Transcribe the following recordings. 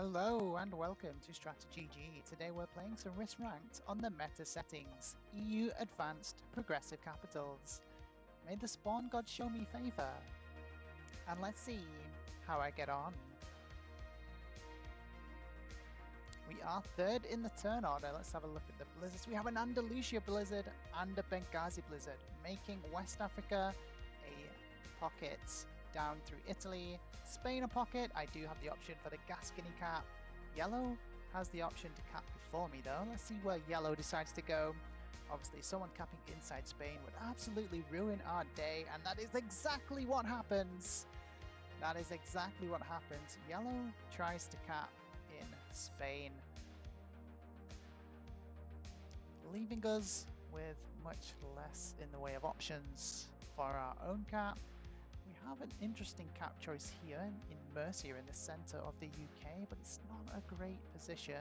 Hello and welcome to StratiGG. Today we're playing some risk ranked on the meta settings, EU Advanced Progressive Capitals. May the spawn god show me favour. And let's see how I get on. We are third in the turn order. Let's have a look at the blizzards. We have an Andalusia blizzard and a Benghazi blizzard, making West Africa a pocket down through Italy. Spain a pocket. I do have the option for the Gascony cap. Yellow has the option to cap before me though. Let's see where yellow decides to go. Obviously someone capping inside Spain would absolutely ruin our day, and that is exactly what happens. That is exactly what happens. Yellow tries to cap in Spain, leaving us with much less in the way of options for our own cap. We have an interesting cap choice here in Mercia in the centre of the UK, but it's not a great position.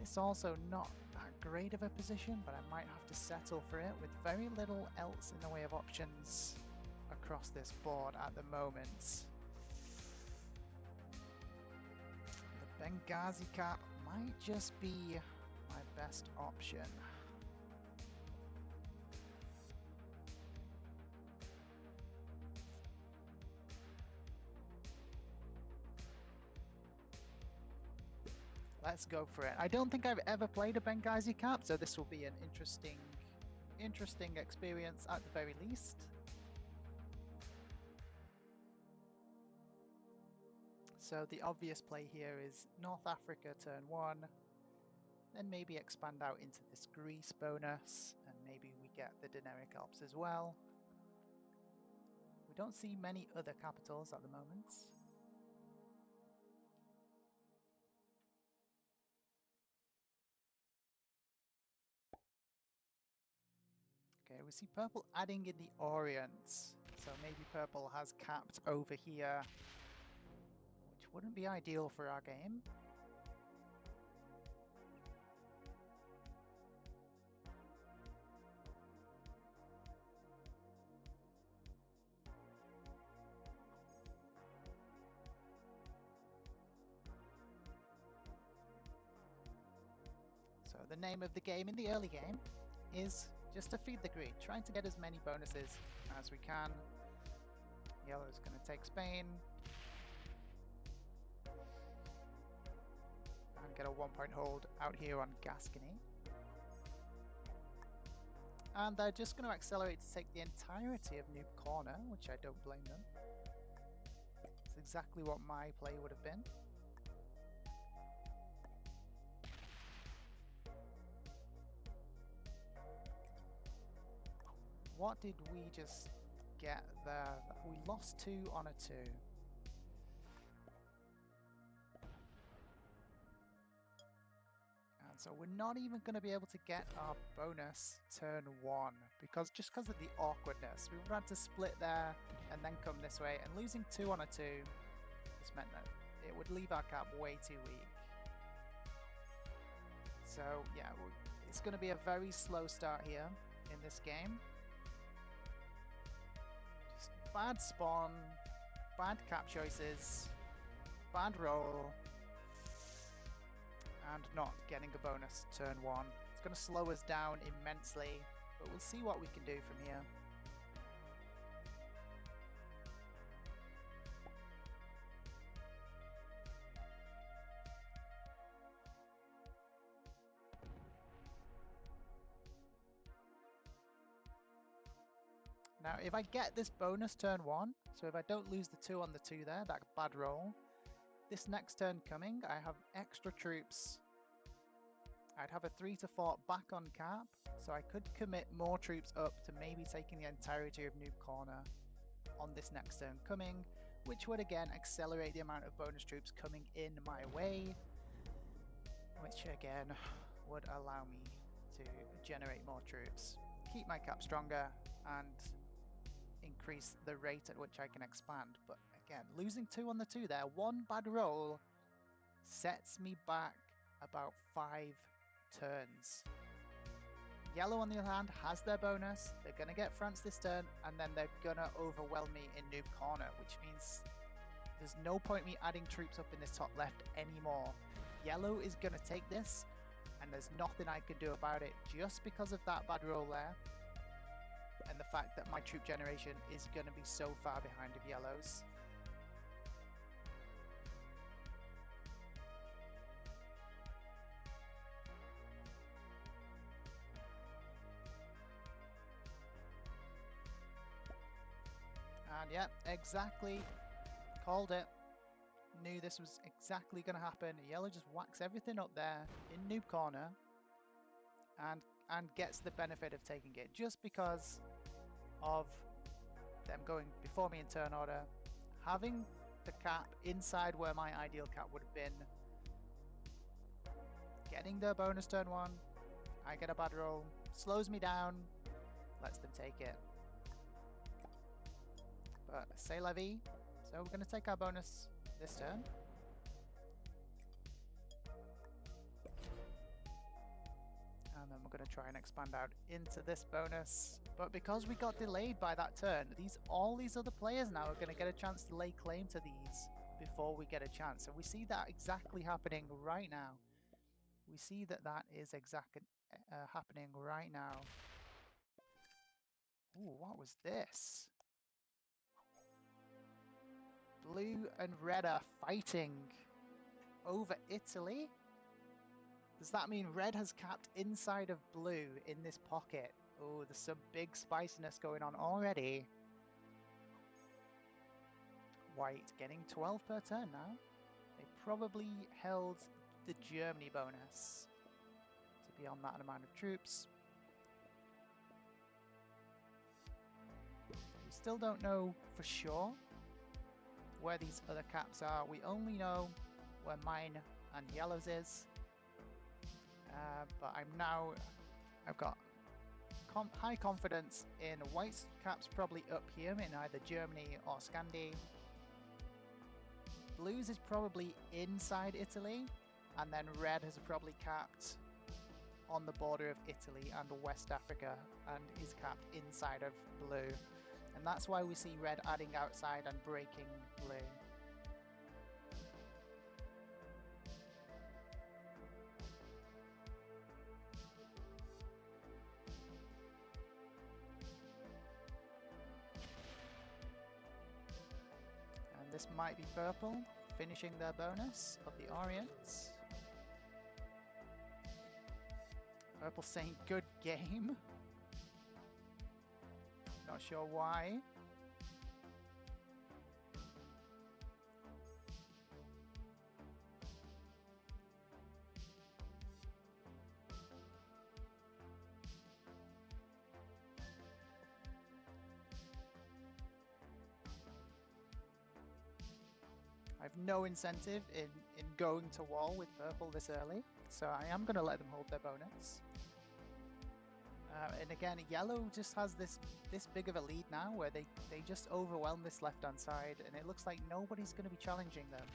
It's also not that great of a position, but I might have to settle for it with very little else in the way of options across this board at the moment. The Benghazi cap might just be my best option. Let's go for it. I don't think I've ever played a Benghazi cap, so this will be an interesting experience at the very least. So the obvious play here is North Africa turn 1, then maybe expand out into this Greece bonus, and maybe we get the Dinaric Alps as well. We don't see many other capitals at the moment. Okay, we see purple adding in the Orient, so maybe purple has capped over here, which wouldn't be ideal for our game. So the name of the game in the early game is just to feed the greed, trying to get as many bonuses as we can. Yellow is going to take Spain and get a 1-point hold out here on Gascony. And they're just going to accelerate to take the entirety of Noob Corner, which I don't blame them. It's exactly what my play would have been. What did we just get there? We lost 2 on a 2. And so we're not even going to be able to get our bonus turn 1 because of the awkwardness. We would have had to split there and then come this way, and losing 2 on a 2 just meant that it would leave our cap way too weak. So yeah, it's going to be a very slow start here in this game. Bad spawn, bad cap choices, bad roll, and not getting a bonus turn 1. It's going to slow us down immensely, but we'll see what we can do from here. Now, if I get this bonus turn 1, so if I don't lose the 2 on the 2 there, that bad roll, this next turn coming, I have extra troops. I'd have a 3 to 4 back on cap, so I could commit more troops up to maybe taking the entirety of Noob Corner on this next turn coming, which would again accelerate the amount of bonus troops coming in my way, which again would allow me to generate more troops, keep my cap stronger, and increase the rate at which I can expand. But again, losing 2 on the 2 there, 1 bad roll sets me back about 5 turns. Yellow, on the other hand, has their bonus. They're going to get France this turn, and then they're going to overwhelm me in Noob Corner, which means There's no point me adding troops up in this top left anymore. Yellow is going to take this, and there's nothing I can do about it just because of that bad roll there. And the fact that my troop generation is going to be so far behind of yellows. And yeah, exactly. Called it. Knew this was exactly going to happen. Yellow just whacks everything up there in noob corner and gets the benefit of taking it just because of them going before me in turn order, having the cap inside where my ideal cap would have been, getting their bonus turn 1, I get a bad roll, slows me down, lets them take it. But c'est la vie, so we're going to take our bonus this turn. And then we're going to try and expand out into this bonus. But because we got delayed by that turn, all these other players now are going to get a chance to lay claim to these before we get a chance. And we see that exactly happening right now. We see that is exactly happening right now. Ooh, what was this? Blue and red are fighting over Italy. Does that mean red has capped inside of blue in this pocket? Oh, there's some big spiciness going on already. White getting 12 per turn now. They probably held the Germany bonus to be on that amount of troops. We still don't know for sure where these other caps are. We only know where mine and yellows is. But I've got high confidence in white's caps probably up here in either Germany or Scandi. Blues is probably inside Italy, and then red has probably capped on the border of Italy and West Africa and is capped inside of blue. And that's why we see red adding outside and breaking blue. This might be purple, finishing their bonus of the Orients. Purple saying good game. Not sure why. I have no incentive in going to wall with purple this early, so I am going to let them hold their bonus. And again, yellow just has this big of a lead now where they just overwhelm this left-hand side, and it looks like nobody's going to be challenging them.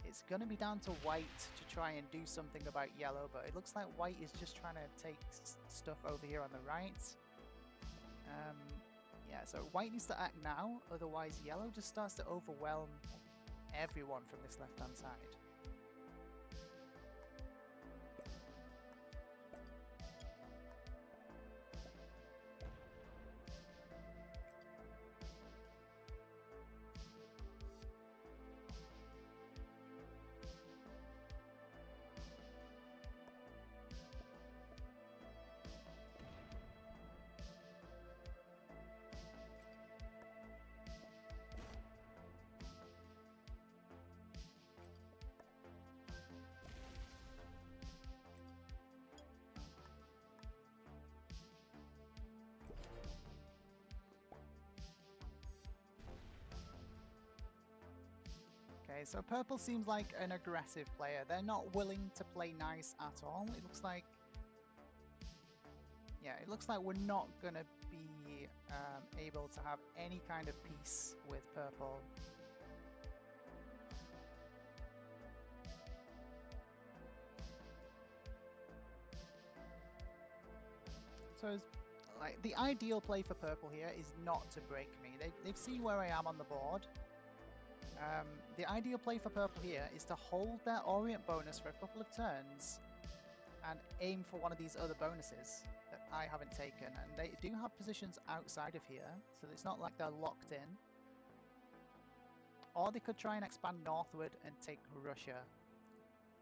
It's going to be down to white to try and do something about yellow, but it looks like white is just trying to take stuff over here on the right. Yeah, so white needs to act now, otherwise yellow just starts to overwhelm everyone from this left-hand side. Okay, so purple seems like an aggressive player. They're not willing to play nice at all. It looks like, yeah, it looks like we're not gonna be able to have any kind of peace with purple. So like the ideal play for purple here is not to break me. They see where I am on the board, The ideal play for purple here is to hold their Orient bonus for a couple of turns and aim for one of these other bonuses that I haven't taken. And they do have positions outside of here, so it's not like they're locked in. Or they could try and expand northward and take Russia.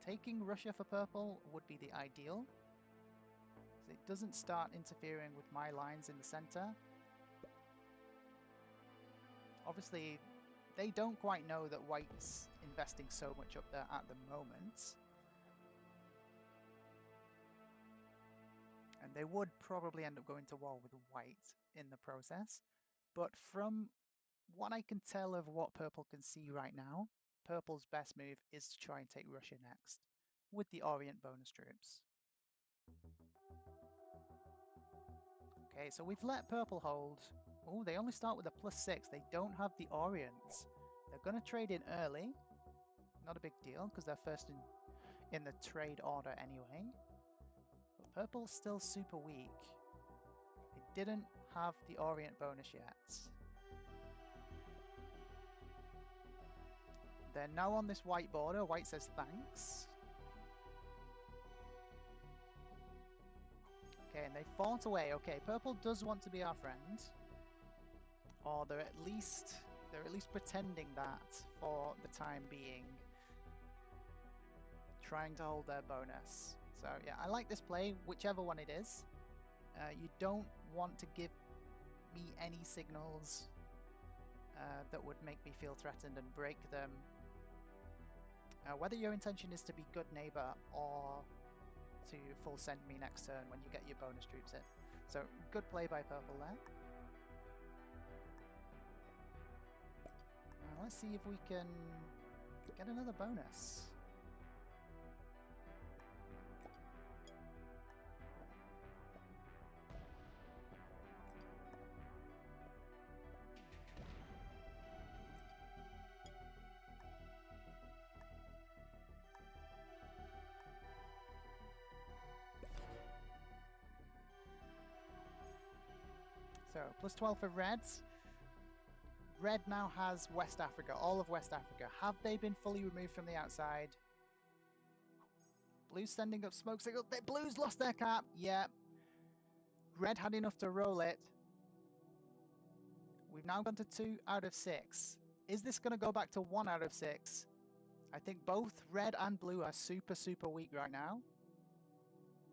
Taking Russia for purple would be the ideal, because it doesn't start interfering with my lines in the center. Obviously, they don't quite know that white's investing so much up there at the moment. And they would probably end up going to war with white in the process. But from what I can tell of what purple can see right now, purple's best move is to try and take Russia next with the Orient bonus troops. Okay, so we've let purple hold. Oh, they only start with a +6. They don't have the Orients. They're going to trade in early. Not a big deal, because they're first in the trade order anyway. But purple's still super weak. They didn't have the Orient bonus yet. They're now on this white border. White says thanks. Okay, and they fought away. Okay, purple does want to be our friend. Or they're at least pretending that for the time being. Trying to hold their bonus. So yeah, I like this play, whichever one it is. You don't want to give me any signals that would make me feel threatened and break them. Whether your intention is to be good neighbor or to full send me next turn when you get your bonus troops in. So good play by purple there. Let's see if we can get another bonus. So +12 for reds. Red now has West Africa, all of West Africa. Have they been fully removed from the outside? Blue's sending up smoke signals. Blue's lost their cap. Yeah. Red had enough to roll it. We've now gone to 2 out of 6. Is this going to go back to 1 out of 6? I think both red and blue are super, super weak right now.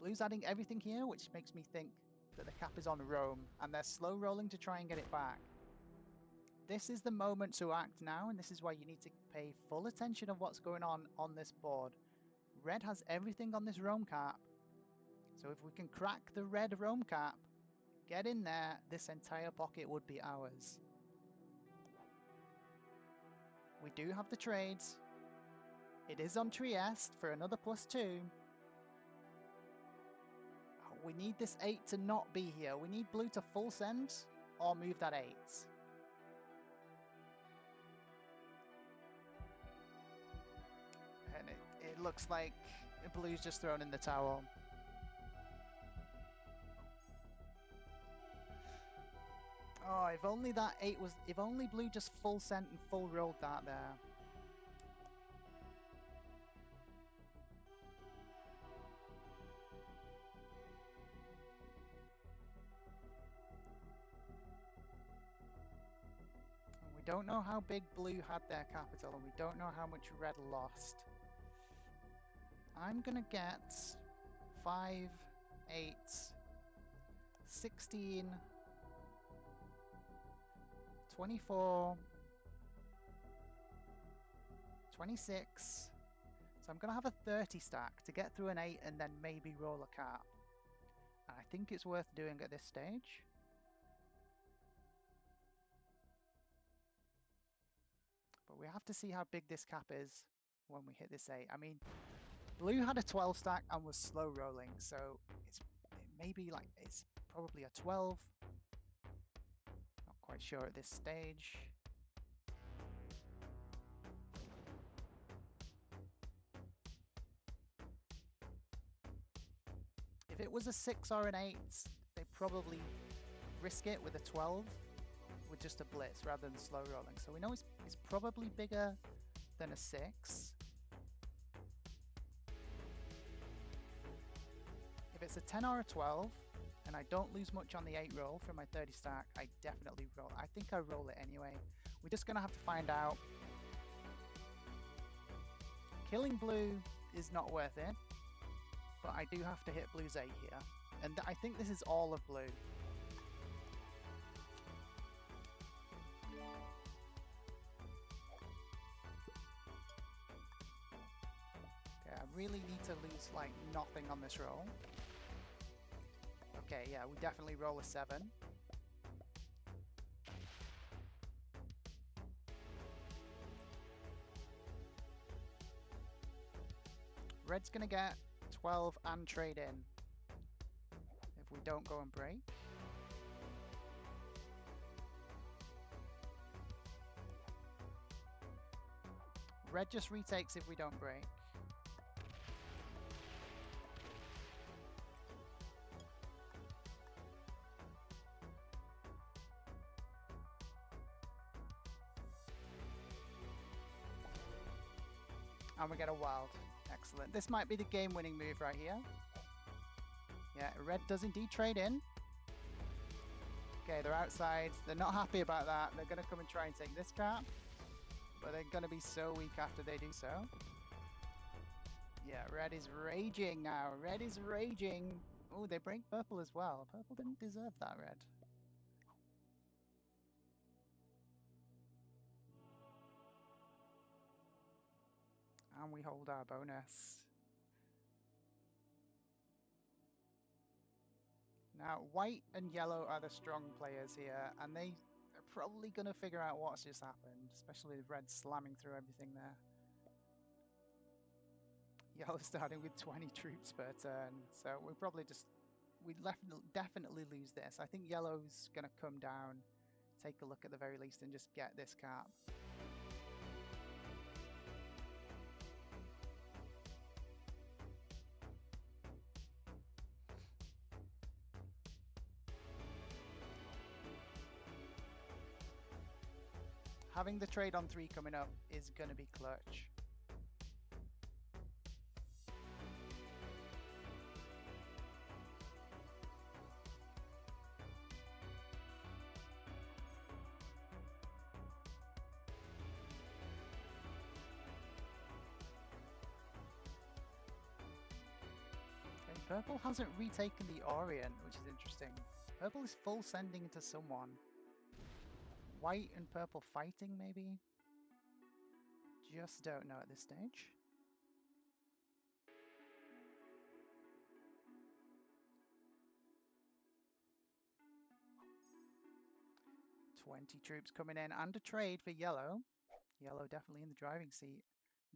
Blue's adding everything here, which makes me think that the cap is on Rome, and they're slow rolling to try and get it back. This is the moment to act now, and this is why you need to pay full attention of what's going on this board. Red has everything on this Rome cap, so if we can crack the red Rome cap, get in there, this entire pocket would be ours. We do have the trades. It is on Trieste for another +2. We need this 8 to not be here. We need blue to full send or move that 8. And it looks like blue's just thrown in the towel. Oh, if only that 8 was... If only blue just full sent and full rolled that there. We don't know how big blue had their capital, and we don't know how much red lost. I'm gonna get 5, 8, 16, 24, 26. So I'm gonna have a 30 stack to get through an 8 and then maybe roll a cap. And I think it's worth doing at this stage. But we have to see how big this cap is when we hit this 8. I mean, blue had a 12 stack and was slow rolling, so it's probably a 12. Not quite sure at this stage. If it was a 6 or an 8, they probably risk it with a 12 with just a blitz rather than slow rolling. So we know it's is probably bigger than a 6. If it's a 10 or a 12, and I don't lose much on the 8 roll from my 30 stack, I definitely roll. I think I roll it anyway. We're just going to have to find out. Killing blue is not worth it, but I do have to hit blue's 8 here. And I think this is all of blue. Okay, I really need to lose like nothing on this roll. Okay, yeah, we definitely roll a 7. Red's gonna get 12 and trade in if we don't go and break. Red just retakes if we don't break. And we get a wild. Excellent. This might be the game-winning move right here. Yeah, red does indeed trade in. Okay, they're outside. They're not happy about that. They're going to come and try and take this cap. But they're going to be so weak after they do so. Yeah, red is raging now. Red is raging. Oh, they break purple as well. Purple didn't deserve that, red. And we hold our bonus. Now, white and yellow are the strong players here, and they are probably going to figure out what's just happened, especially with red slamming through everything there. Yellow starting with 20 troops per turn, so we probably just, we definitely lose this. I think yellow's going to come down, take a look at the very least, and just get this cap. Having the trade on 3 coming up is going to be clutch. Okay, purple hasn't retaken the Orient, which is interesting. Purple is full sending into someone. White and purple fighting, maybe? Just don't know at this stage. $20 troops coming in and a trade for yellow. Yellow definitely in the driving seat.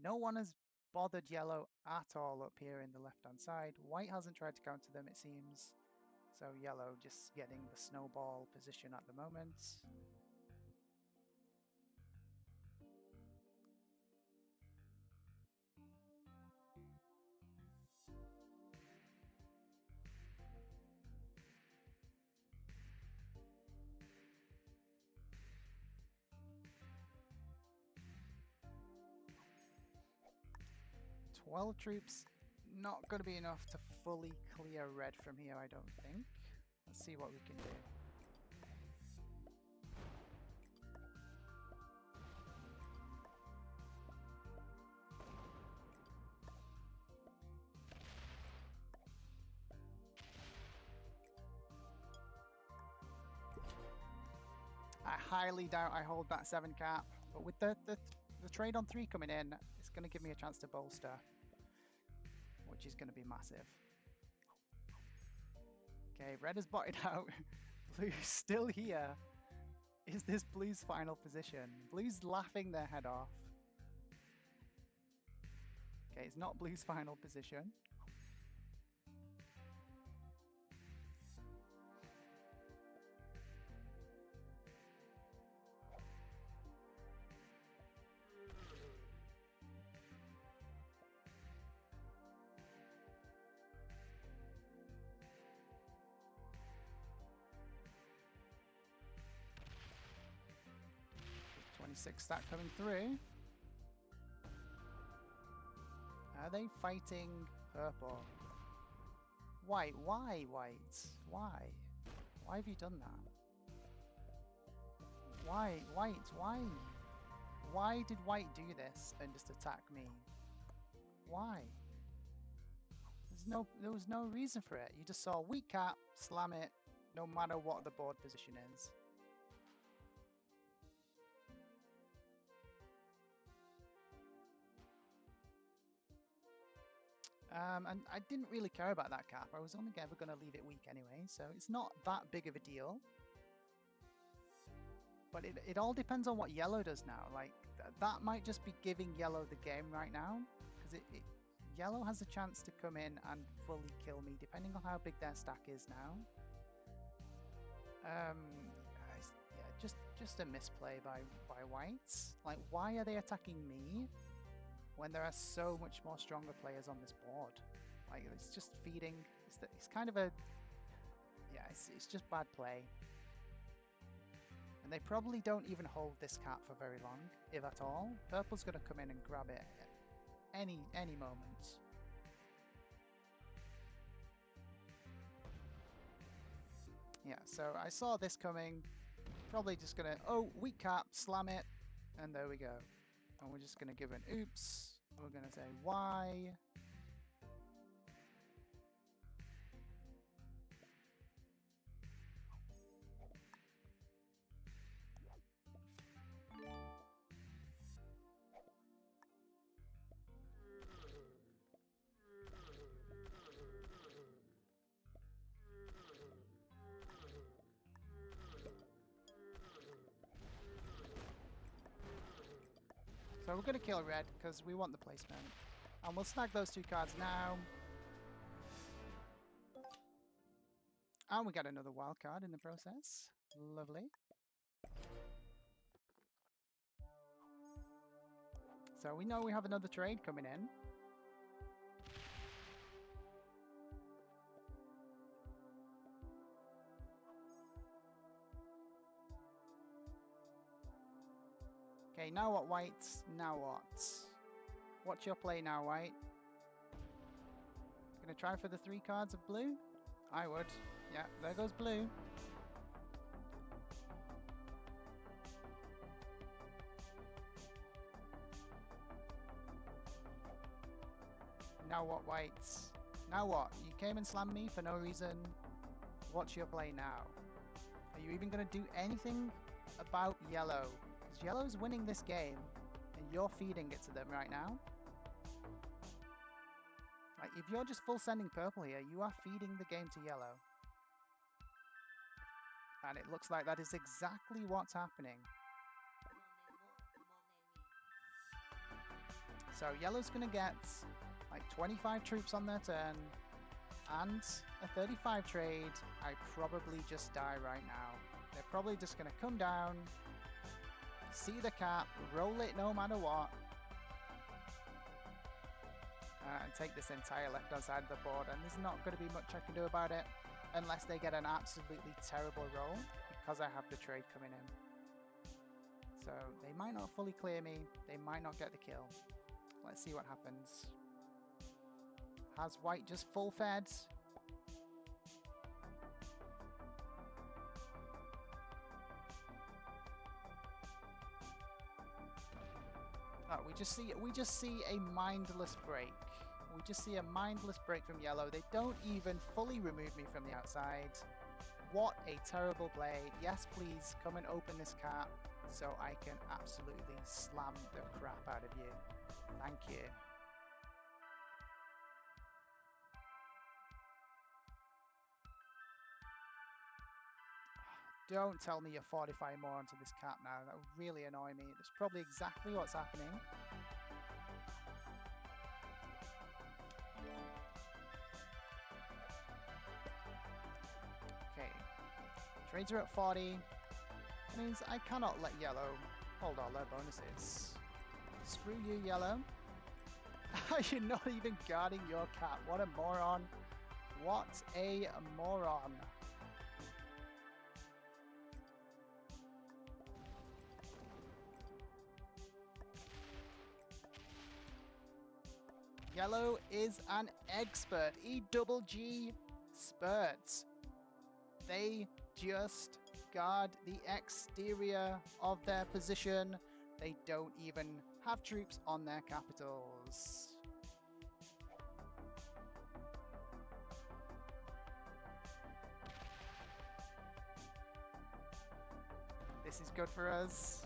No one has bothered yellow at all up here in the left-hand side. White hasn't tried to counter them, it seems. So yellow just getting the snowball position at the moment. Well, troops, not going to be enough to fully clear red from here, I don't think. Let's see what we can do. I highly doubt I hold that 7 cap, but with the trade on 3 coming in, it's going to give me a chance to bolster, which is going to be massive. Okay, red has botted out. Blue's still here. Is this blue's final position? Blue's laughing their head off. Okay, it's not blue's final position. 26 stack coming through. Are they fighting purple? White, why white? Why? Why have you done that? Why, white, why? Why did white do this and just attack me? Why? There was no reason for it. You just saw weak cap, slam it, no matter what the board position is. And I didn't really care about that cap. I was only ever going to leave it weak anyway, so it's not that big of a deal. But it all depends on what yellow does now. Like, that might just be giving yellow the game right now, because yellow has a chance to come in and fully kill me, depending on how big their stack is now. Yeah, just a misplay by whites. Like, why are they attacking me when there are so much more stronger players on this board? Like, it's just feeding. It's kind of a, yeah, it's just bad play. And they probably don't even hold this cap for very long, if at all. Purple's going to come in and grab it at any moment. Yeah, so I saw this coming. Probably just going to, oh, weak cap, slam it, and there we go. And we're just going to give an oops. We're going to say why. So we're going to kill red because we want the placement. And we'll snag those 2 cards now. And we got another wild card in the process. Lovely. So we know we have another trade coming in. Okay, now what, white? Now what? What's your play now, white? Gonna try for the 3 cards of blue? I would. Yeah, there goes blue. Now what, whites? Now what? You came and slammed me for no reason. What's your play now? Are you even gonna do anything about yellow? Because yellow's winning this game, and you're feeding it to them right now. Like, if you're just full sending purple here, you are feeding the game to yellow. And it looks like that is exactly what's happening. So yellow's going to get like 25 troops on their turn and a 35 trade. I probably just die right now. They're probably just going to come down, see the cap, roll it no matter what, and take this entire left-hand side of the board. And there's not going to be much I can do about it unless they get an absolutely terrible roll, because I have the trade coming in. So they might not fully clear me. They might not get the kill. Let's see what happens. Has white just full fed? Oh, we just see a mindless break. We just see a mindless break from yellow. They don't even fully remove me from the outside. What a terrible play. Yes, please come and open this cap so I can absolutely slam the crap out of you. Thank you. Don't tell me you're 45 more onto this cap now. That would really annoy me. That's probably exactly what's happening. Okay. Trades are at 40. That means I cannot let yellow hold all their bonuses. Screw you, yellow. You're not even guarding your cap. What a moron. What a moron. Yellow is an EGGspert. EGGspert. They just guard the exterior of their position. They don't even have troops on their capitals. This is good for us.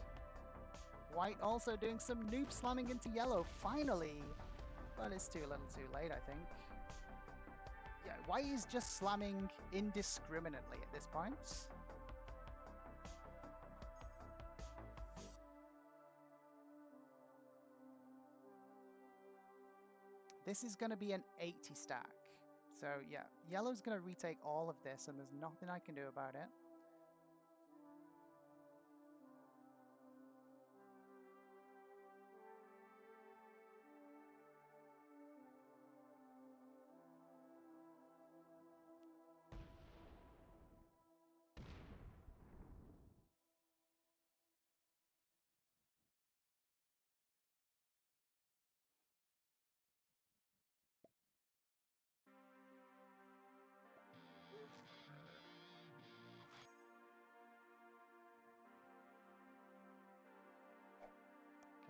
White also doing some noob slamming into yellow, finally. But it's too little too late, I think. Yeah, White is just slamming indiscriminately at this point. This is going to be an 80 stack. So yeah, yellow's going to retake all of this and there's nothing I can do about it.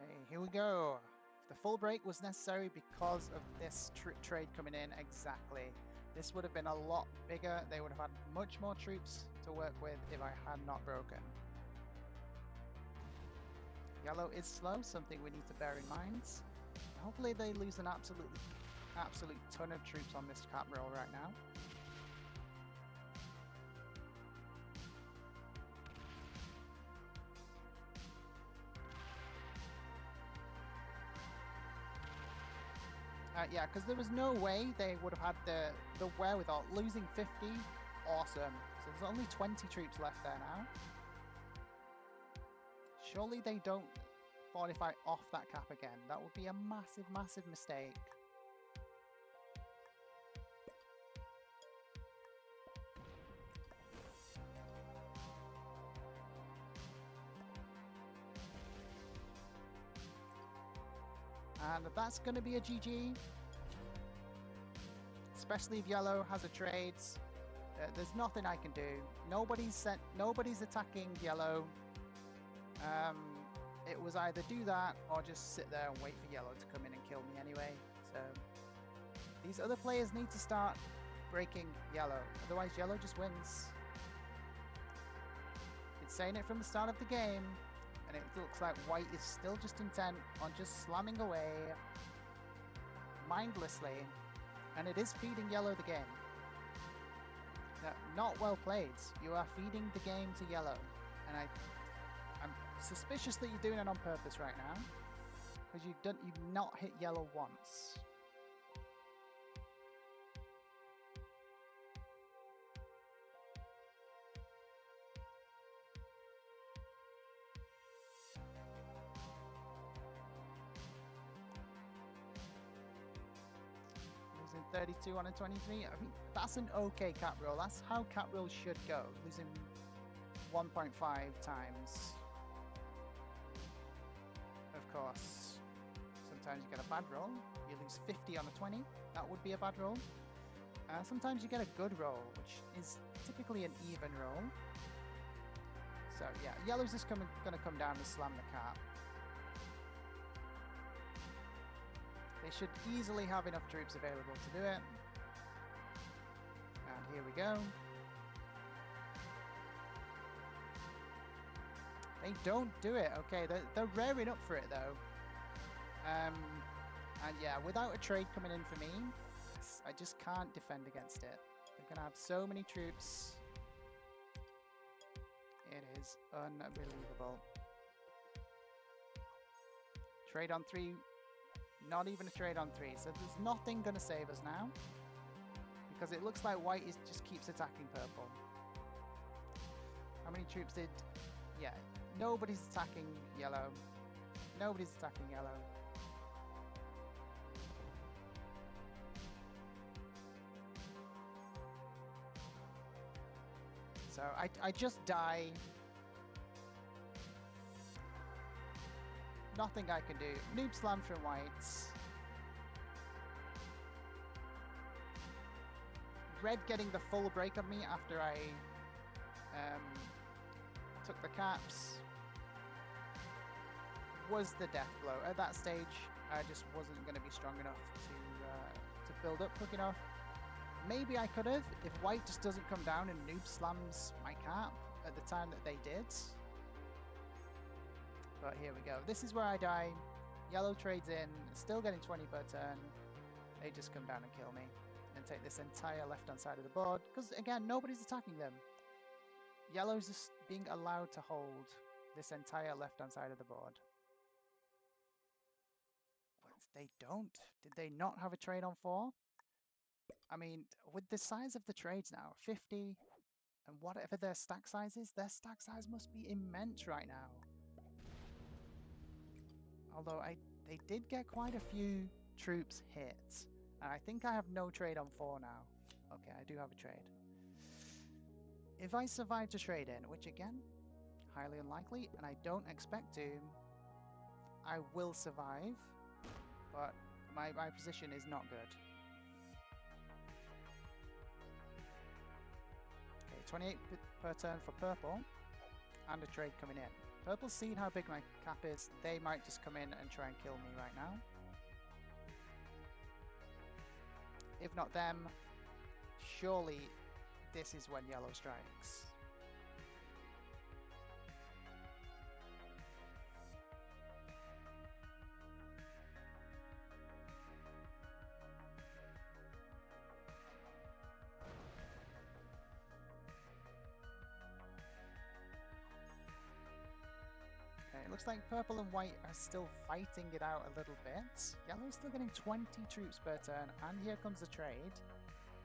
Okay, here we go. The full break was necessary because of this trade coming in, exactly. This would have been a lot bigger. They would have had much more troops to work with if I had not broken. Yellow is slow, something we need to bear in mind. Hopefully they lose an absolute ton of troops on this cap roll right now. Yeah, because there was no way they would have had the wherewithal. Losing 50, awesome. So there's only 20 troops left there now. Surely they don't fortify off that cap again. That would be a massive, massive mistake. And that's going to be a GG. Especially if yellow has a trade. There's nothing I can do. Nobody's attacking yellow. It was either do that or just sit there and wait for yellow to come in and kill me anyway. So these other players need to start breaking yellow. Otherwise yellow just wins. Been saying it from the start of the game. And it looks like white is still just intent on just slamming away mindlessly. And it is feeding yellow the game. Now, not well played. You are feeding the game to yellow. And I'm suspicious that you're doing it on purpose right now. Because you've not hit yellow once. Losing 32 on a 23. I mean, that's an okay cap roll. That's how cap rolls should go. Losing 1.5 times. Of course, sometimes you get a bad roll. You lose 50 on a 20. That would be a bad roll. Sometimes you get a good roll, which is typically an even roll. So yeah, yellow's just going to come down and slam the cap. They should easily have enough troops available to do it. And here we go. They don't do it. Okay, they're raring up for it though. And yeah, without a trade coming in for me, I just can't defend against it. They're gonna have so many troops. It is unbelievable. Trade on 3, not even a trade on 3. So there's nothing gonna save us now. Because it looks like white just keeps attacking purple. How many troops did... Yeah, nobody's attacking yellow. Nobody's attacking yellow. So I just die. Nothing I can do. Noob slam from whites. red getting the full break on me after I took the caps was the death blow. At that stage, I just wasn't going to be strong enough to build up quick enough. Maybe I could have, if white just doesn't come down and noob slams my cap at the time that they did. But here we go. This is where I die. Yellow trades in, still getting 20 per turn. They just come down and kill me and take this entire left-hand side of the board. Because, again, nobody's attacking them. Yellow's just being allowed to hold this entire left-hand side of the board. But they don't. Did they not have a trade on 4? I mean, with the size of the trades now, 50, and whatever their stack size is, their stack size must be immense right now. Although they did get quite a few troops hit. And I think I have no trade on 4 now. Okay, I do have a trade. If I survive to trade in, which again, highly unlikely, and I don't expect to, I will survive, but my position is not good. Okay, 28 per turn for purple, and a trade coming in. Purple's seen how big my cap is. They might just come in and try and kill me right now. If not them, surely this is when yellow strikes. Okay, it looks like purple and white are still fighting it out a little bit. Yellow's still getting 20 troops per turn, and here comes the trade.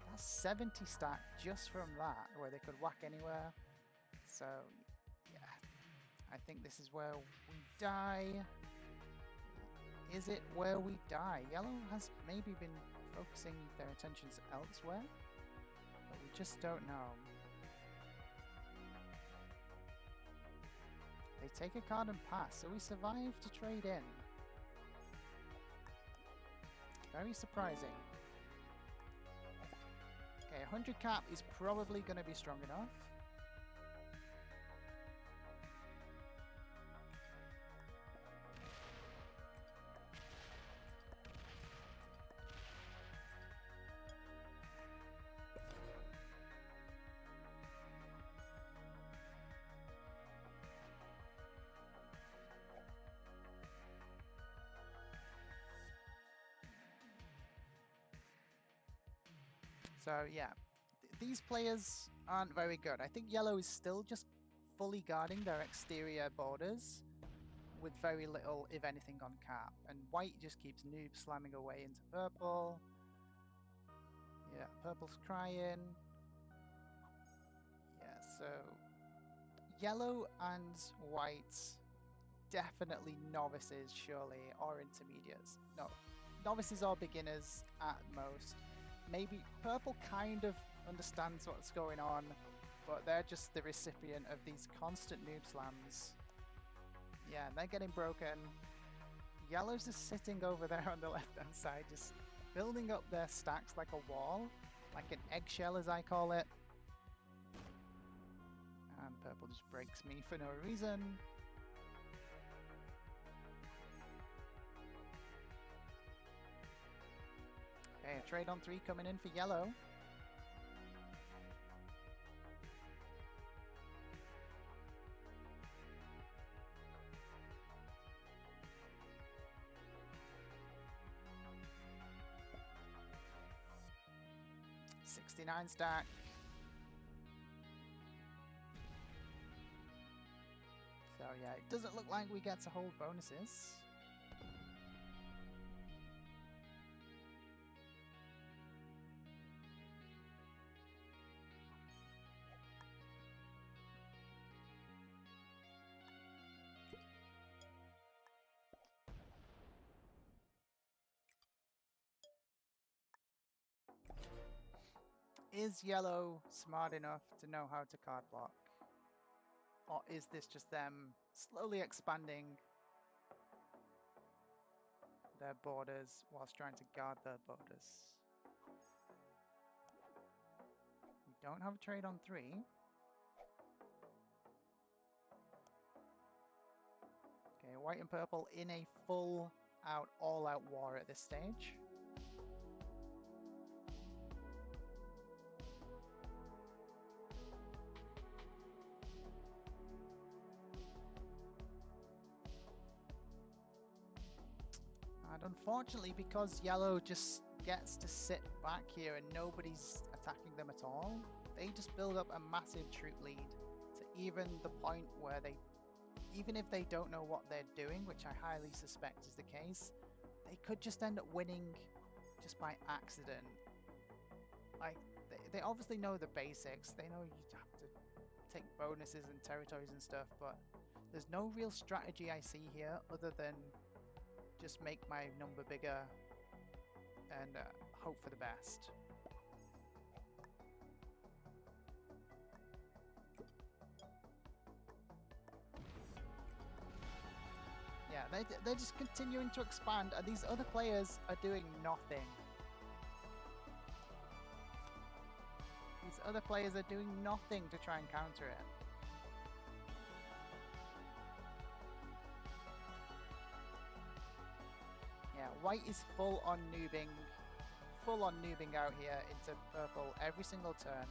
That's 70 stack just from that, where they could whack anywhere. So, yeah, I think this is where we die. Is it where we die? Yellow has maybe been focusing their attentions elsewhere, but we just don't know. They take a card and pass, so we survive to trade in. Very surprising. Okay, 100 cap is probably going to be strong enough. So yeah, these players aren't very good. I think yellow is still just fully guarding their exterior borders with very little, if anything, on cap. And white just keeps noob slamming away into purple. Yeah, purple's crying. Yeah, so yellow and white definitely novices, surely, or intermediates. No, novices or beginners at most. Maybe purple kind of understands what's going on, but they're just the recipient of these constant noob slams. Yeah, and they're getting broken. Yellow's just sitting over there on the left-hand side, just building up their stacks like a wall, like an eggshell as I call it. And purple just breaks me for no reason. Okay, a trade on 3 coming in for yellow. $69 stack. So yeah, it doesn't look like we get to hold bonuses. Is yellow smart enough to know how to card block? Or is this just them slowly expanding their borders whilst trying to guard their borders? don't have a trade on 3. Okay, white and purple in a full-out, all-out war at this stage. And unfortunately, because yellow just gets to sit back here and nobody's attacking them at all, they just build up a massive troop lead to even the point where they, even if they don't know what they're doing, which I highly suspect is the case, they could just end up winning just by accident. Like, they obviously know the basics. They know you have to take bonuses and territories and stuff, but there's no real strategy I see here other than just make my number bigger and hope for the best. Yeah, they're just continuing to expand, and these other players are doing nothing. These other players are doing nothing to try and counter it. Yeah, white is full on noobing out here into purple every single turn.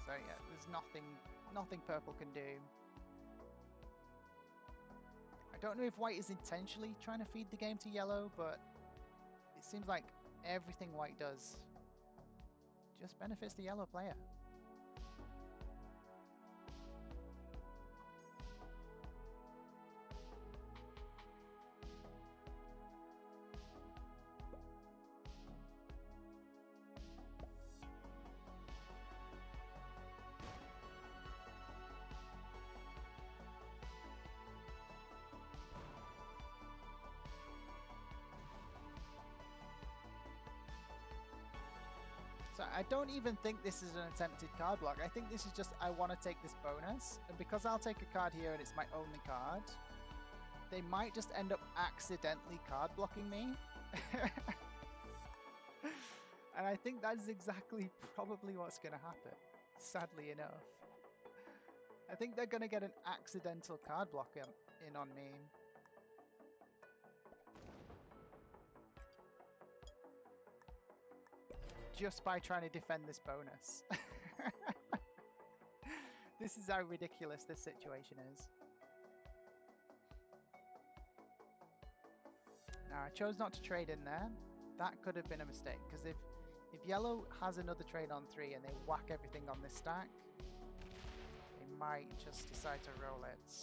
So yeah, there's nothing purple can do. I don't know if white is intentionally trying to feed the game to yellow, but it seems like everything white does just benefits the yellow player. So I don't even think this is an attempted card block. I think this is just, I want to take this bonus. And because I'll take a card here and it's my only card, they might just end up accidentally card blocking me. And I think that is exactly probably what's going to happen, sadly enough. I think they're going to get an accidental card block in on me. Just by trying to defend this bonus. This is how ridiculous this situation is. Now, I chose not to trade in there. That could have been a mistake, because if yellow has another trade on 3 and they whack everything on this stack, they might just decide to roll it.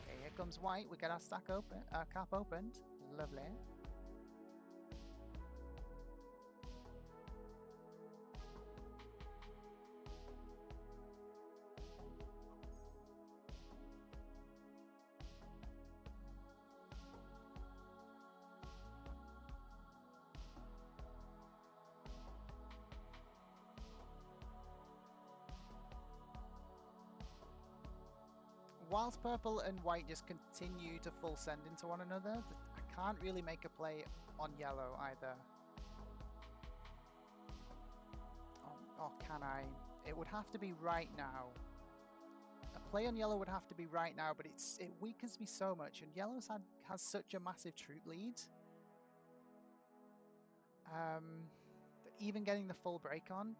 Okay, here comes white. We get our stack open, our cap opened. Lovely. Whilst purple and white just continue to full send into one another, I can't really make a play on yellow either. Or can I? It would have to be right now. A play on yellow would have to be right now, but it weakens me so much, and yellow's has such a massive troop lead. That even getting the full break on,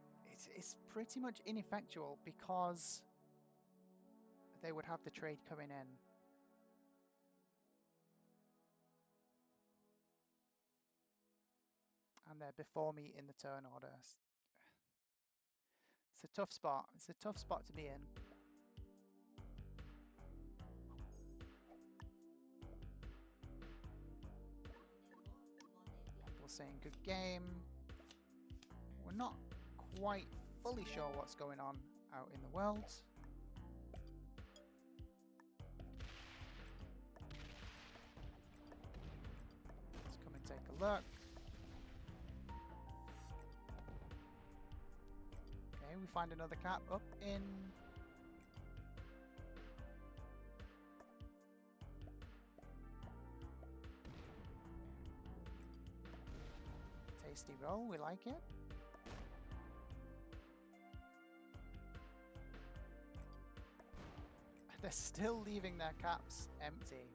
it's pretty much ineffectual because they would have the trade coming in. And they're before me in the turn order. It's a tough spot. It's a tough spot to be in. People saying good game. We're not quite fully sure what's going on out in the world. Take a look. Okay, we find another cap up in. Tasty roll, we like it. They're still leaving their caps empty.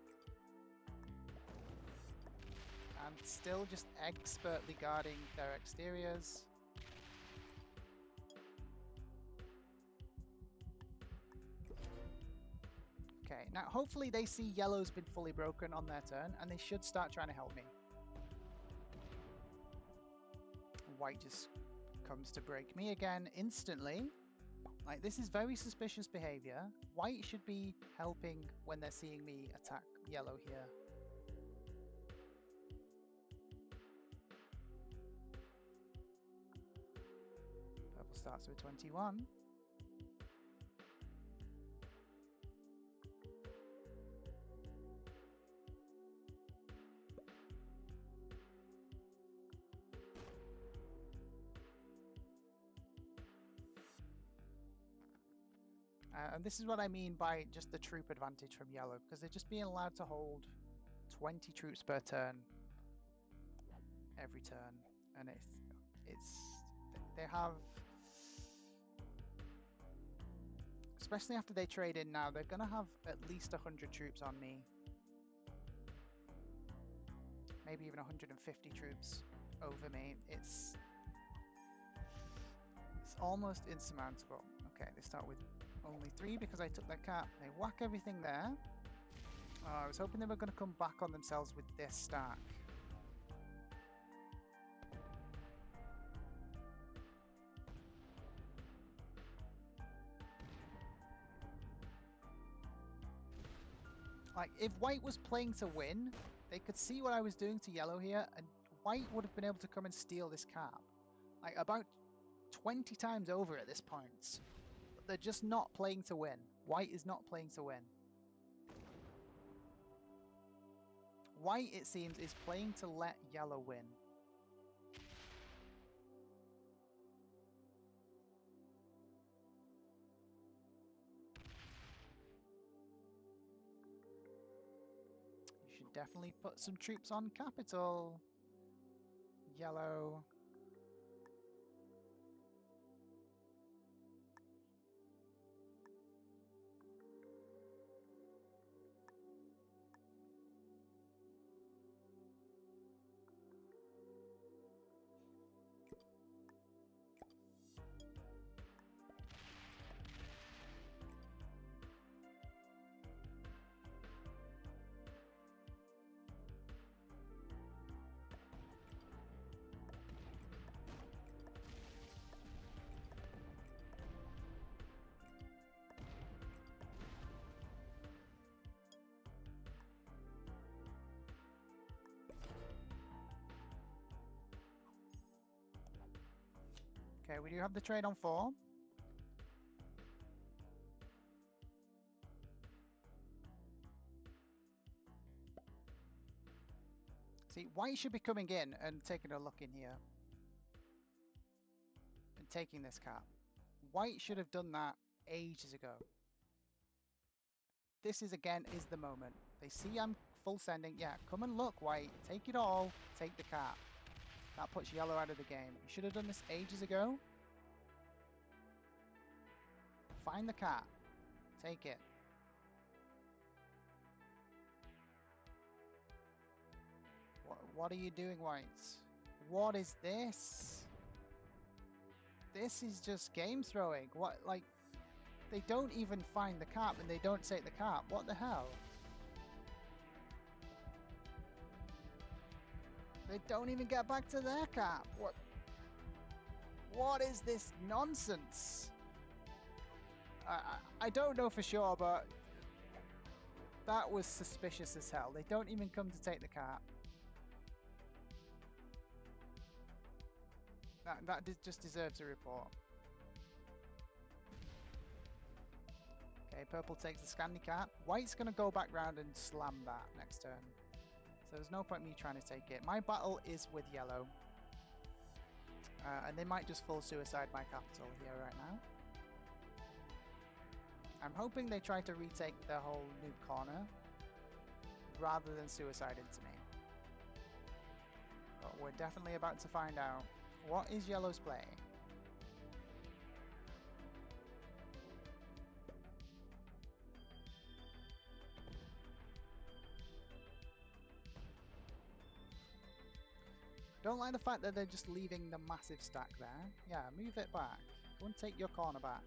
And still just expertly guarding their exteriors. Okay, now hopefully they see yellow's been fully broken on their turn, and they should start trying to help me. White just comes to break me again instantly. Like, this is very suspicious behavior. White should be helping when they're seeing me attack yellow here. Purple starts with 21. And this is what I mean by just the troop advantage from yellow, because they're just being allowed to hold 20 troops per turn every turn, and they have, especially after they trade in now, they're gonna have at least 100 troops on me, maybe even 150 troops over me. It's almost insurmountable. Okay, they start with only 3 because I took their cap. They whack everything there. I was hoping they were going to come back on themselves with this stack. Like, if white was playing to win, they could see what I was doing to yellow here, and white would have been able to come and steal this cap. Like, about 20 times over at this point. But they're just not playing to win. White is not playing to win. White, it seems, is playing to let yellow win. You should definitely put some troops on capital. Yellow. Okay, we do have the trade on 4. See, white should be coming in and taking a look in here. And taking this cap. White should have done that ages ago. This is, again, is the moment. They see I'm full sending. Yeah, come and look, white. Take it all. Take the cap. That puts yellow out of the game. You should have done this ages ago. Find the cap. Take it. What are you doing, whites? What is this? This is just game throwing. What, like, they don't even find the cap and they don't take the cap. What the hell? They don't even get back to their cap. What is this nonsense? I don't know for sure, but that was suspicious as hell. They don't even come to take the cap. That just deserves a report. Okay, purple takes the Scandi cap. White's going to go back round and slam that next turn. So there's no point me trying to take it. My battle is with yellow. And they might just full suicide my capital here right now. I'm hoping they try to retake their whole new corner rather than suicide into me. But we're definitely about to find out. What is yellow's play? Don't like the fact that they're just leaving the massive stack there. Yeah, move it back. Go and take your corner back.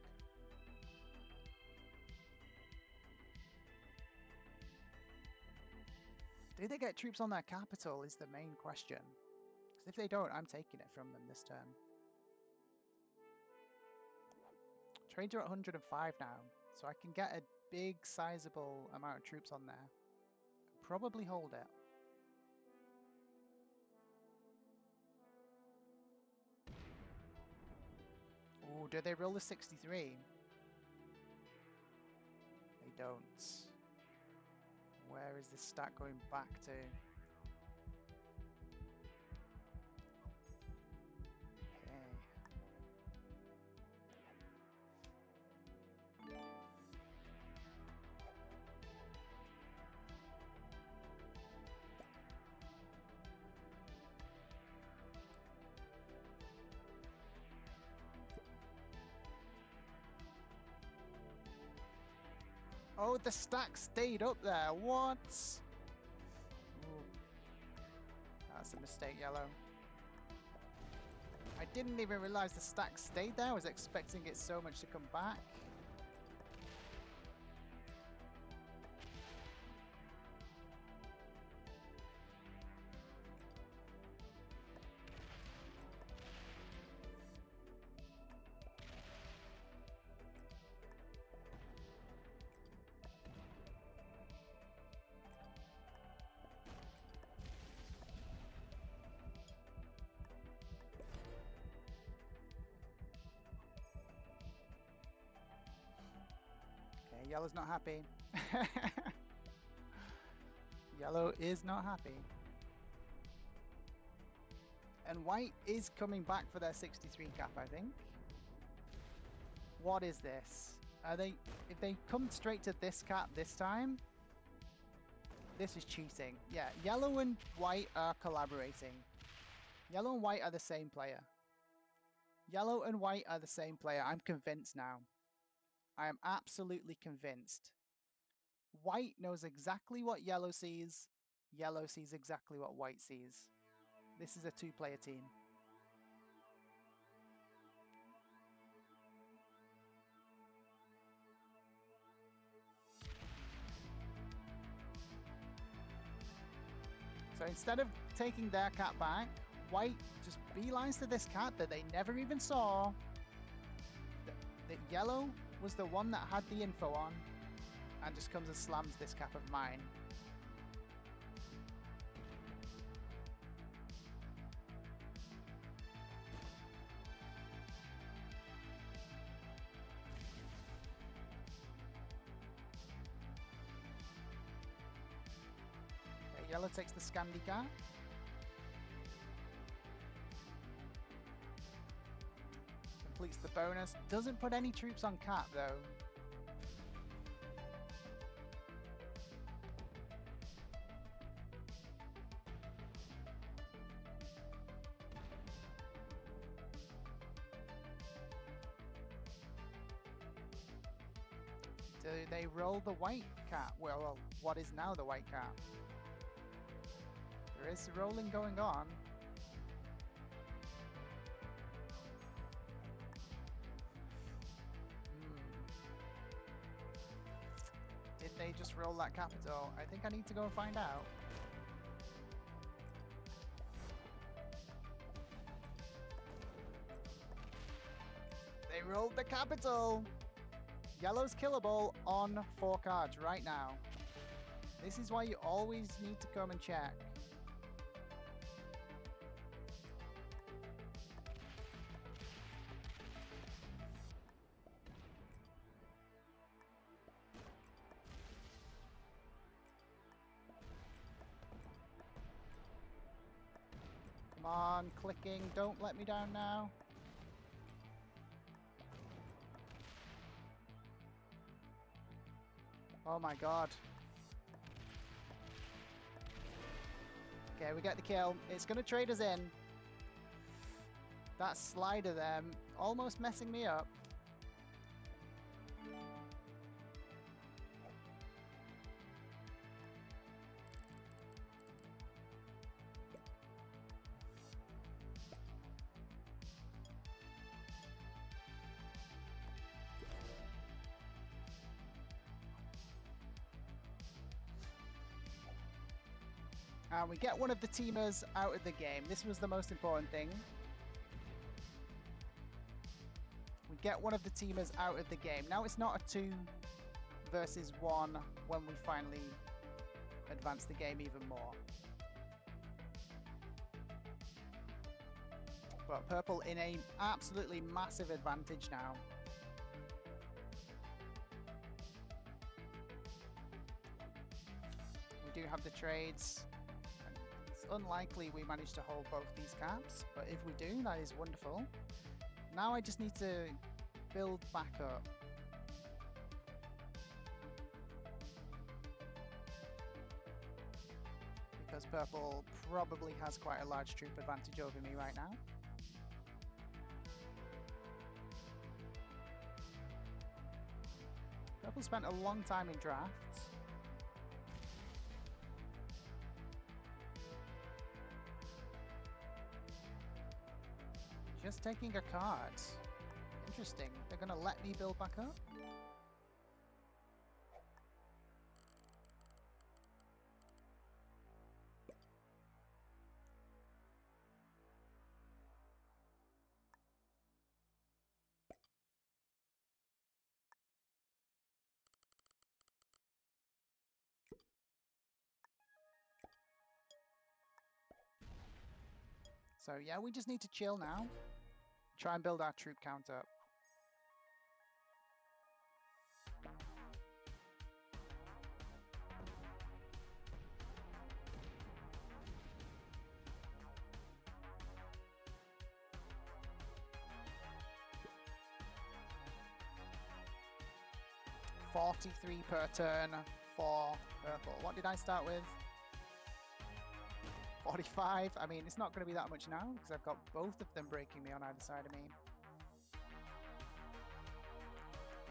Do they get troops on their capital is the main question. Because if they don't, I'm taking it from them this turn. Trades are at 105 now, so I can get a big, sizable amount of troops on there. Probably hold it. Oh, do they roll the 63? They don't. Where is this stack going back to? Okay. Oh, the stack stayed up there. What? Ooh. That's a mistake, yellow. I didn't even realize the stack stayed there. I was expecting it so much to come back. Okay, yellow's not happy. Yellow is not happy. And white is coming back for their 63 cap, I think. What is this? Are they... If they come straight to this cap this time, this is cheating. Yeah, yellow and white are collaborating. Yellow and white are the same player. Yellow and white are the same player. I'm convinced now. I am absolutely convinced. White knows exactly what yellow sees. Yellow sees exactly what white sees. This is a two-player team. So instead of taking their cat back, white just beelines to this cat that they never even saw. That yellow was the one that had the info on, and just comes and slams this cap of mine. Okay, yellow takes the Scandi cat. Completes the bonus. Doesn't put any troops on cap though. Do they roll the white cat? Well, what is now the white cat? There is rolling going on. Did they just roll that capital? I think I need to go and find out. They rolled the capital! Yellow's killable on 4 cards right now. This is why you always need to come and check. Come on, clicking, don't let me down now. Oh my god. Okay, we get the kill. It's going to trade us in. That slider there, almost messing me up. And we get one of the teamers out of the game. This was the most important thing. We get one of the teamers out of the game. Now it's not a 2 versus 1 when we finally advance the game even more. But purple in a absolutely massive advantage now. We do have the trades. It's unlikely we manage to hold both these caps, but if we do, that is wonderful. Now I just need to build back up. Because purple probably has quite a large troop advantage over me right now. Purple spent a long time in drafts. Just taking a card. Interesting. They're going to let me build back up? So yeah, we just need to chill now. Try and build our troop count up. $43 per turn for purple. What did I start with? 45. I mean, it's not going to be that much now because I've got both of them breaking me on either side of me.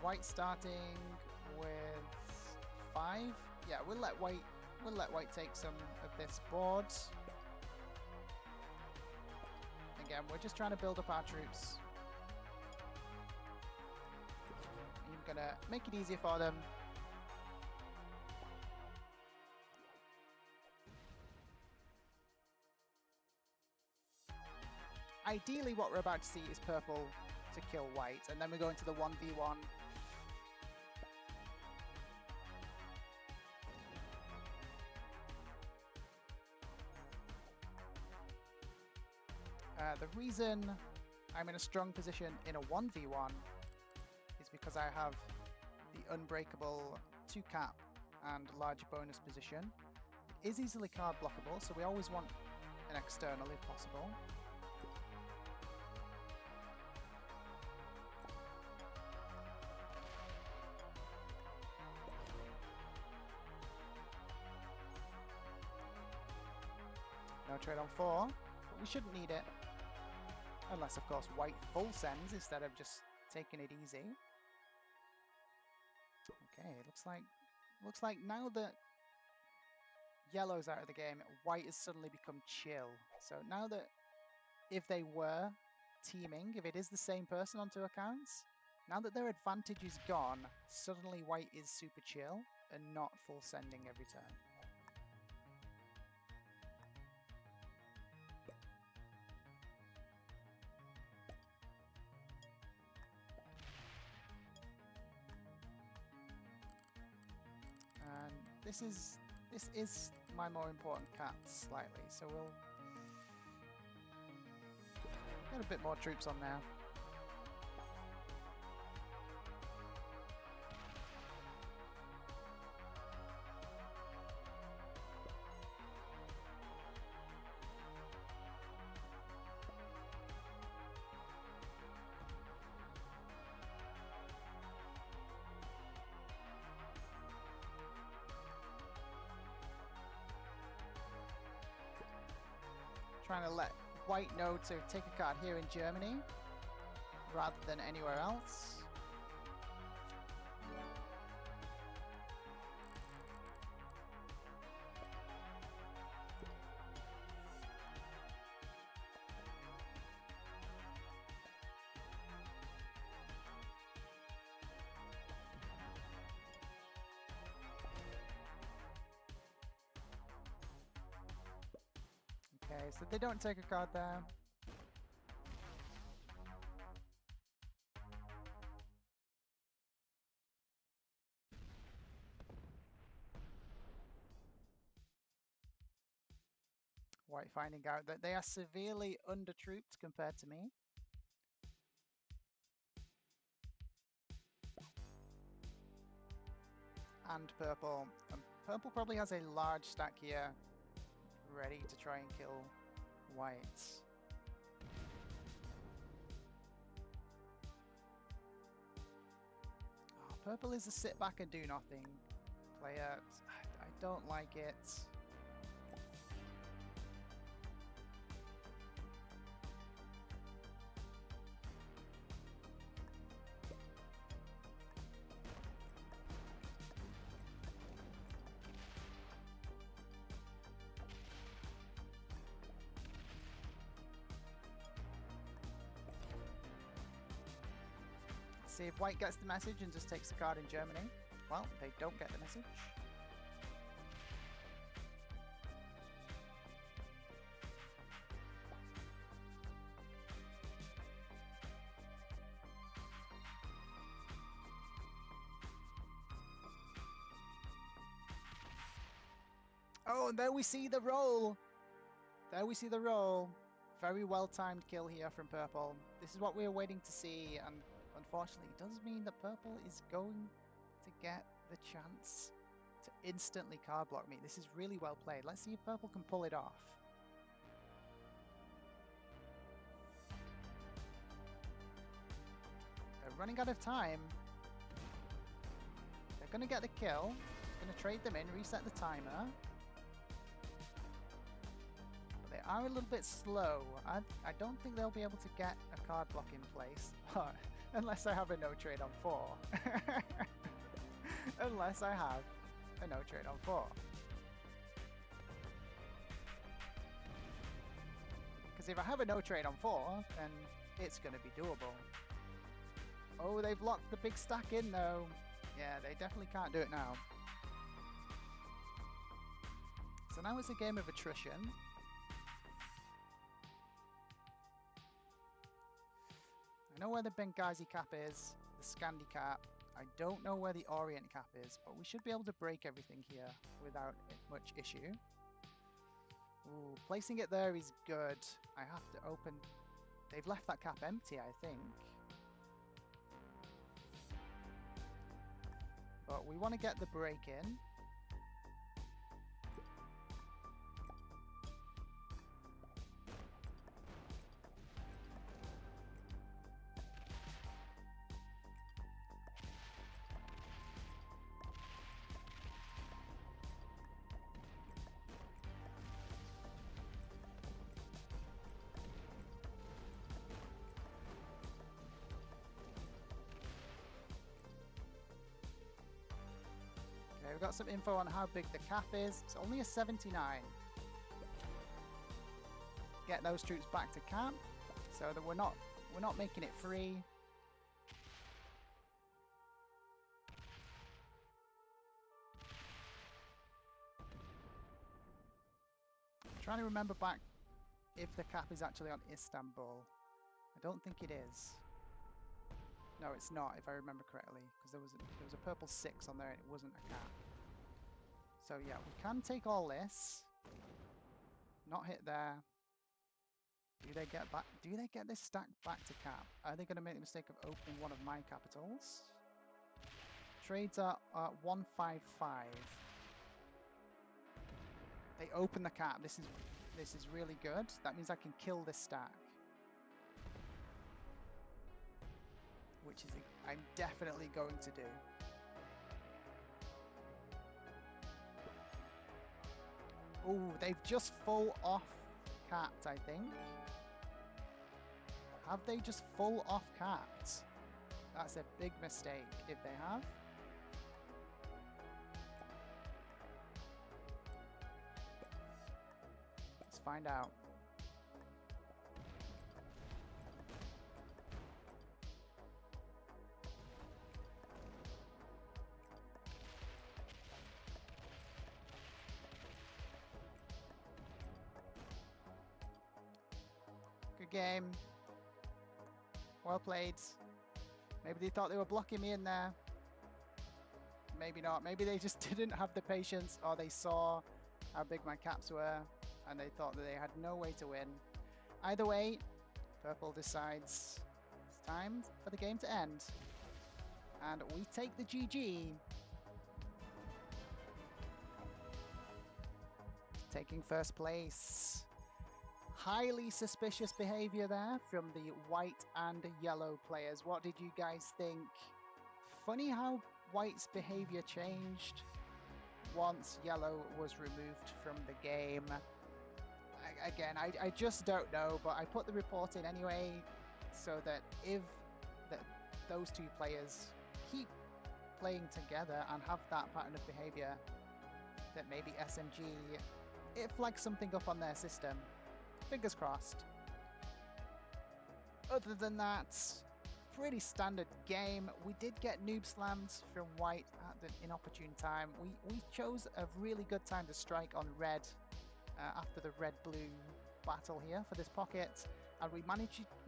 White starting with 5. Yeah, we'll let white take some of this board. Again, we're just trying to build up our troops. I'm gonna make it easier for them. Ideally, what we're about to see is purple to kill white, and then we go into the 1v1. The reason I'm in a strong position in a 1v1 is because I have the unbreakable 2 cap and large bonus position. It is easily card blockable, so we always want an external if possible. No trade on 4, but we shouldn't need it. Unless, of course, white full sends instead of just taking it easy. Okay, looks like now that yellow's out of the game, white has suddenly become chill. So now that if they were teaming, if it is the same person on 2 accounts, now that their advantage is gone, suddenly white is super chill and not full sending every turn. This is my more important cat slightly, so we'll get a bit more troops on now. Trying to let white know to take a card here in Germany rather than anywhere else. Okay, so they don't take a card there. White finding out that they are severely under-trooped compared to me. And purple. Purple probably has a large stack here, ready to try and kill whites. Oh, purple is a sit back and do nothing player. I don't like it. See if white gets the message and just takes the card in Germany. Well, they don't get the message. Oh, and there we see the roll. There we see the roll. Very well timed kill here from purple. This is what we were waiting to see, and unfortunately it does mean that purple is going to get the chance to instantly card block me. This is really well played. Let's see if purple can pull it off. They're running out of time. They're going to get the kill. Going to trade them in, reset the timer. But they are a little bit slow. I don't think they'll be able to get a card block in place. Unless I have a no trade on 4. Unless I have a no trade on 4. Because if I have a no trade on 4, then it's going to be doable. Oh, they've locked the big stack in though. Yeah, they definitely can't do it now. So now it's a game of attrition. I know where the Benghazi cap is, the Scandi cap. I don't know where the Orient cap is, but we should be able to break everything here without much issue. Ooh, placing it there is good. I have to open... They've left that cap empty, I think. But we want to get the break in. We've got some info on how big the cap is. It's only a 79. Get those troops back to camp so that we're not making it free. I'm trying to remember back if the cap is actually on Istanbul. I don't think it is. No, it's not, if I remember correctly, because there was a purple 6 on there and it wasn't a cap. So yeah, we can take all this. Not hit there. Do they get back? Do they get this stack back to cap? Are they going to make the mistake of opening one of my capitals? Trades are 155. They open the cap. This is really good. That means I can kill this stack. Which is I'm definitely going to do. Oh, they've just full off capped, I think. Have they just full off capped? That's a big mistake if they have. Let's find out. Good game. Well played. Maybe they thought they were blocking me in there. Maybe not. Maybe they just didn't have the patience, or they saw how big my caps were and they thought that they had no way to win. Either way, purple decides it's time for the game to end. And we take the GG. Taking first place. Highly suspicious behavior there from the white and yellow players. What did you guys think? Funny how white's behavior changed once yellow was removed from the game. Again, I just don't know, but I put the report in anyway, so that if those two players keep playing together and have that pattern of behavior, that maybe SMG, it flags something up on their system. Fingers crossed. Other than that, pretty standard game. We did get noob slams from white at an inopportune time. We chose a really good time to strike on red after the red-blue battle here for this pocket, and we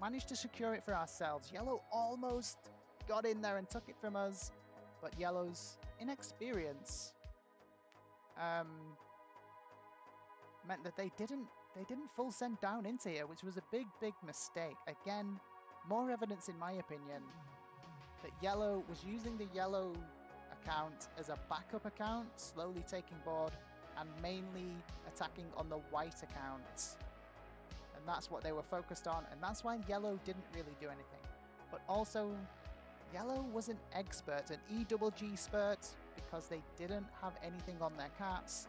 managed to secure it for ourselves. Yellow almost got in there and took it from us, but yellow's inexperience meant that they didn't full send down into here, which was a big mistake. Again, more evidence in my opinion that yellow was using the yellow account as a backup account, slowly taking board and mainly attacking on the white account, and that's what they were focused on, and that's why yellow didn't really do anything. But also yellow was an EGGspert, an EGGspert, because they didn't have anything on their caps.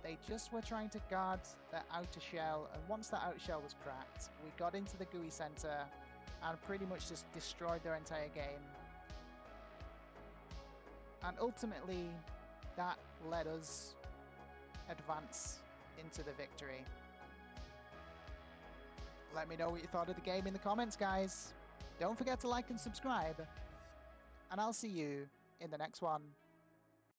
They just were trying to guard their outer shell, and once that outer shell was cracked, we got into the GUI center and pretty much just destroyed their entire game. And ultimately, that let us advance into the victory. Let me know what you thought of the game in the comments, guys. Don't forget to like and subscribe, and I'll see you in the next one.